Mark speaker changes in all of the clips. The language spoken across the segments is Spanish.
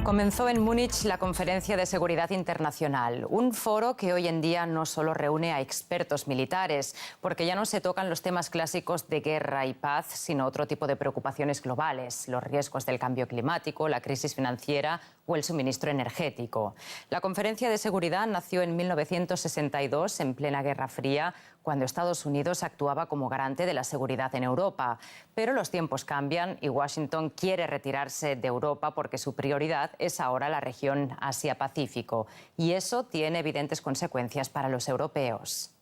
Speaker 1: Comenzó en Múnich la Conferencia de Seguridad Internacional, un foro que hoy en día no solo reúne a expertos militares, porque ya no se tocan los temas clásicos de guerra y paz, sino otro tipo de preocupaciones globales, los riesgos del cambio climático, la crisis financiera o el suministro energético. La Conferencia de Seguridad nació en 1962, en plena Guerra Fría, cuando Estados Unidos actuaba como garante de la seguridad en Europa. Pero los tiempos cambian y Washington quiere retirarse de Europa porque su prioridad es ahora la región Asia-Pacífico. Y eso tiene evidentes consecuencias para los europeos.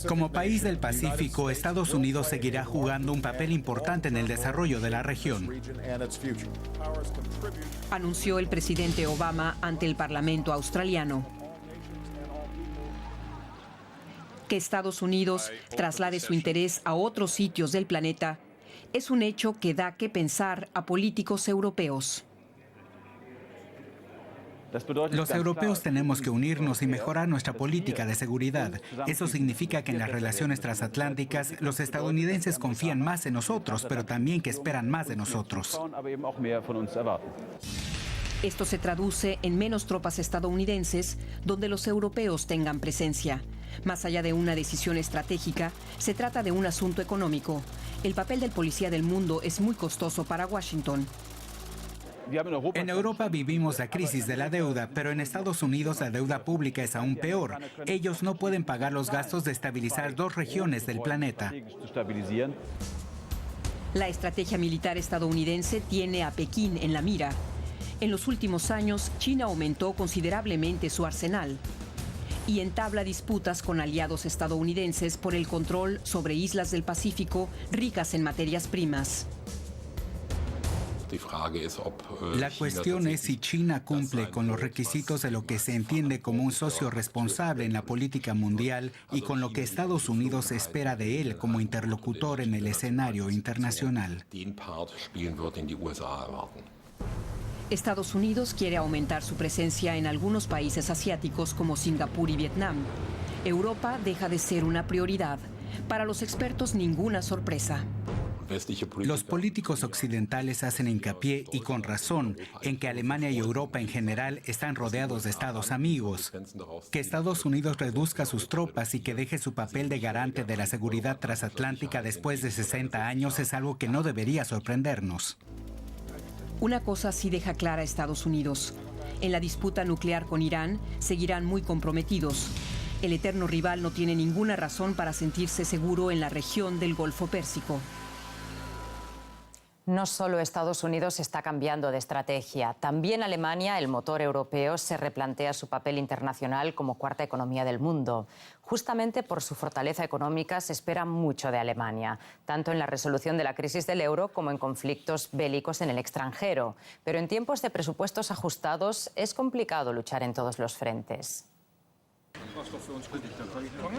Speaker 2: Como país del Pacífico, Estados Unidos seguirá jugando un papel importante en el desarrollo de la región.
Speaker 3: Anunció el presidente Obama ante el Parlamento australiano. Que Estados Unidos traslade su interés a otros sitios del planeta es un hecho que da que pensar a políticos europeos.
Speaker 2: Los europeos tenemos que unirnos y mejorar nuestra política de seguridad. Eso significa que en las relaciones transatlánticas los estadounidenses confían más en nosotros, pero también que esperan más de nosotros.
Speaker 3: Esto se traduce en menos tropas estadounidenses donde los europeos tengan presencia. Más allá de una decisión estratégica, se trata de un asunto económico. El papel del policía del mundo es muy costoso para Washington.
Speaker 2: En Europa vivimos la crisis de la deuda, pero en Estados Unidos la deuda pública es aún peor. Ellos no pueden pagar los gastos de estabilizar dos regiones del planeta.
Speaker 3: La estrategia militar estadounidense tiene a Pekín en la mira. En los últimos años, China aumentó considerablemente su arsenal y entabla disputas con aliados estadounidenses por el control sobre islas del Pacífico ricas en materias primas.
Speaker 2: La cuestión es si China cumple con los requisitos de lo que se entiende como un socio responsable en la política mundial y con lo que Estados Unidos espera de él como interlocutor en el escenario internacional.
Speaker 3: Estados Unidos quiere aumentar su presencia en algunos países asiáticos como Singapur y Vietnam. Europa deja de ser una prioridad. Para los expertos, ninguna sorpresa.
Speaker 2: Los políticos occidentales hacen hincapié, y con razón, en que Alemania y Europa en general están rodeados de estados amigos. Que Estados Unidos reduzca sus tropas y que deje su papel de garante de la seguridad transatlántica después de 60 años es algo que no debería sorprendernos.
Speaker 3: Una cosa sí deja clara a Estados Unidos. En la disputa nuclear con Irán seguirán muy comprometidos. El eterno rival no tiene ninguna razón para sentirse seguro en la región del Golfo Pérsico.
Speaker 1: No solo Estados Unidos está cambiando de estrategia, también Alemania, el motor europeo, se replantea su papel internacional como cuarta economía del mundo. Justamente por su fortaleza económica se espera mucho de Alemania, tanto en la resolución de la crisis del euro como en conflictos bélicos en el extranjero. Pero en tiempos de presupuestos ajustados es complicado luchar en todos los frentes.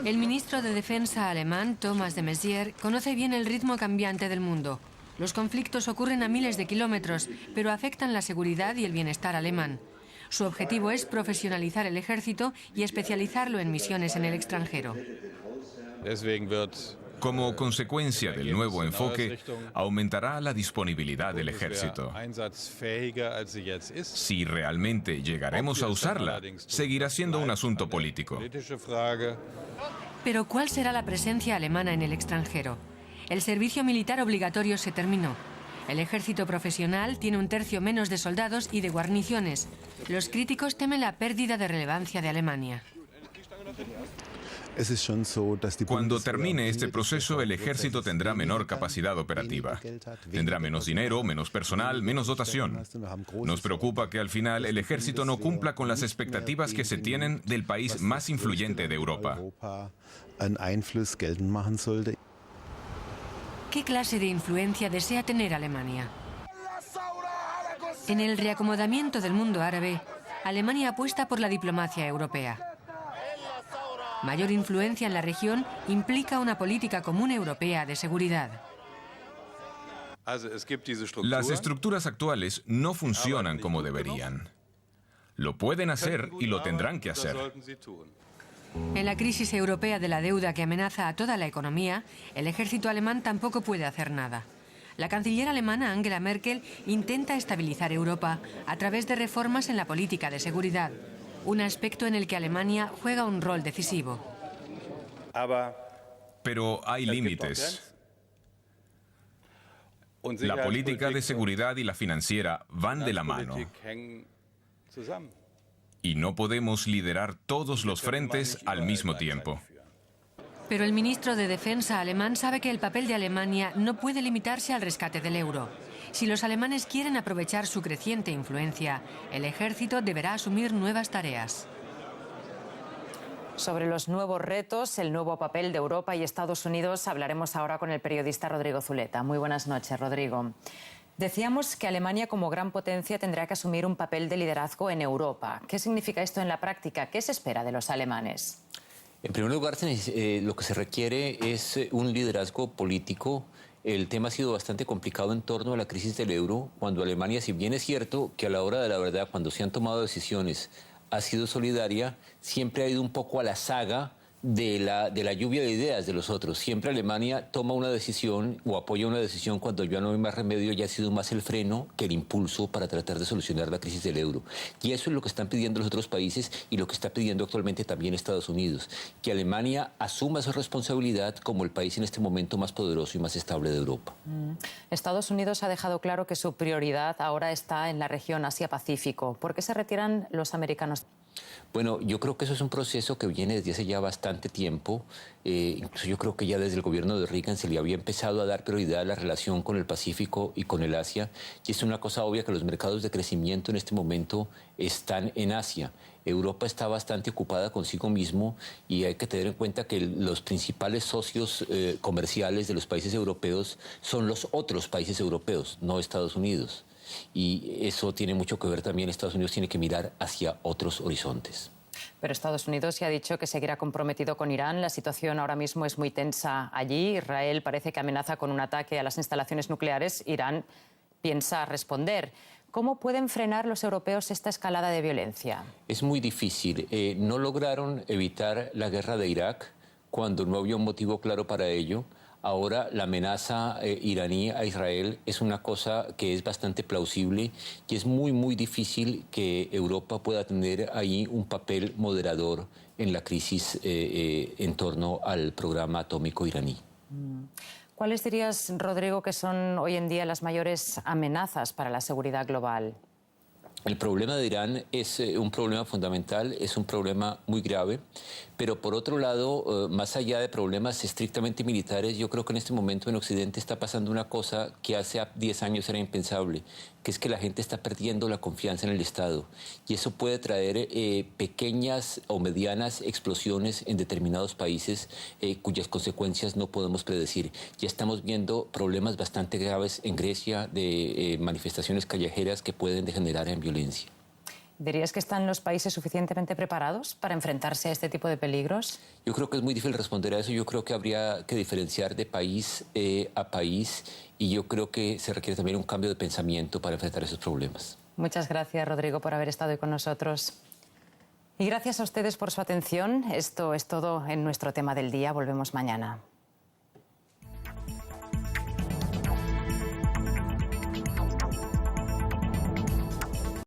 Speaker 4: El ministro de Defensa alemán, Thomas de Maizière, conoce bien el ritmo cambiante del mundo. Los conflictos ocurren a miles de kilómetros, pero afectan la seguridad y el bienestar alemán. Su objetivo es profesionalizar el ejército y especializarlo en misiones en el extranjero.
Speaker 5: Como consecuencia del nuevo enfoque, aumentará la disponibilidad del ejército. Si realmente llegaremos a usarla, seguirá siendo un asunto político.
Speaker 4: Pero ¿cuál será la presencia alemana en el extranjero? El servicio militar obligatorio se terminó. El ejército profesional tiene un tercio menos de soldados y de guarniciones. Los críticos temen la pérdida de relevancia de Alemania.
Speaker 5: Cuando termine este proceso, el ejército tendrá menor capacidad operativa. Tendrá menos dinero, menos personal, menos dotación. Nos preocupa que al final el ejército no cumpla con las expectativas que se tienen del país más influyente de Europa.
Speaker 4: ¿Qué clase de influencia desea tener Alemania? En el reacomodamiento del mundo árabe, Alemania apuesta por la diplomacia europea. Mayor influencia en la región implica una política común europea de seguridad.
Speaker 5: Las estructuras actuales no funcionan como deberían. Lo pueden hacer y lo tendrán que hacer.
Speaker 4: En la crisis europea de la deuda que amenaza a toda la economía, el ejército alemán tampoco puede hacer nada. La canciller alemana Angela Merkel intenta estabilizar Europa a través de reformas en la política de seguridad, un aspecto en el que Alemania juega un rol decisivo.
Speaker 5: Pero hay límites. La política de seguridad y la financiera van de la mano. Y no podemos liderar todos los frentes al mismo tiempo.
Speaker 4: Pero el ministro de Defensa alemán sabe que el papel de Alemania no puede limitarse al rescate del euro. Si los alemanes quieren aprovechar su creciente influencia, el ejército deberá asumir nuevas tareas.
Speaker 1: Sobre los nuevos retos, el nuevo papel de Europa y Estados Unidos, hablaremos ahora con el periodista Rodrigo Zuleta. Muy buenas noches, Rodrigo. Decíamos que Alemania, como gran potencia, tendrá que asumir un papel de liderazgo en Europa. ¿Qué significa esto en la práctica? ¿Qué se espera de los alemanes?
Speaker 6: En primer lugar, lo que se requiere es un liderazgo político. El tema ha sido bastante complicado en torno a la crisis del euro, cuando Alemania, si bien es cierto que a la hora de la verdad, cuando se han tomado decisiones, ha sido solidaria, siempre ha ido un poco a la saga de la lluvia de ideas de los otros. Siempre Alemania toma una decisión o apoya una decisión cuando ya no hay más remedio, ya ha sido más el freno que el impulso para tratar de solucionar la crisis del euro. Y eso es lo que están pidiendo los otros países y lo que está pidiendo actualmente también Estados Unidos, que Alemania asuma su responsabilidad como el país en este momento más poderoso y más estable de Europa.
Speaker 1: Estados Unidos ha dejado claro que su prioridad ahora está en la región Asia-Pacífico. ¿Por qué se retiran los americanos?
Speaker 6: Bueno, yo creo que eso es un proceso que viene desde hace ya bastante tiempo. Incluso yo creo que ya desde el gobierno de Reagan se le había empezado a dar prioridad a la relación con el Pacífico y con el Asia. Y es una cosa obvia que los mercados de crecimiento en este momento están en Asia. Europa está bastante ocupada consigo mismo y hay que tener en cuenta que los principales socios comerciales de los países europeos son los otros países europeos, no Estados Unidos. Y eso tiene mucho que ver también. Estados Unidos tiene que mirar hacia otros horizontes.
Speaker 1: Pero Estados Unidos ya ha dicho que seguirá comprometido con Irán. La situación ahora mismo es muy tensa allí. Israel parece que amenaza con un ataque a las instalaciones nucleares. Irán piensa responder. ¿Cómo pueden frenar los europeos esta escalada de violencia?
Speaker 6: Es muy difícil. No lograron evitar la guerra de Irak cuando no había un motivo claro para ello. Ahora la amenaza iraní a Israel es una cosa que es bastante plausible y es muy difícil que Europa pueda tener ahí un papel moderador en la crisis en torno al programa atómico iraní.
Speaker 1: ¿Cuáles dirías, Rodrigo, que son hoy en día las mayores amenazas para la seguridad global?
Speaker 6: El problema de Irán es un problema fundamental, es un problema muy grave, pero por otro lado, más allá de problemas estrictamente militares, yo creo que en este momento en Occidente está pasando una cosa que hace 10 años era impensable, que es que la gente está perdiendo la confianza en el Estado. Y eso puede traer pequeñas o medianas explosiones en determinados países cuyas consecuencias no podemos predecir. Ya estamos viendo problemas bastante graves en Grecia de manifestaciones callejeras que pueden degenerar en violencia.
Speaker 1: ¿Dirías que están los países suficientemente preparados para enfrentarse a este tipo de peligros?
Speaker 6: Yo creo que es muy difícil responder a eso. Yo creo que habría que diferenciar de país a país y yo creo que se requiere también un cambio de pensamiento para enfrentar esos problemas.
Speaker 1: Muchas gracias, Rodrigo, por haber estado hoy con nosotros. Y gracias a ustedes por su atención. Esto es todo en nuestro tema del día. Volvemos mañana.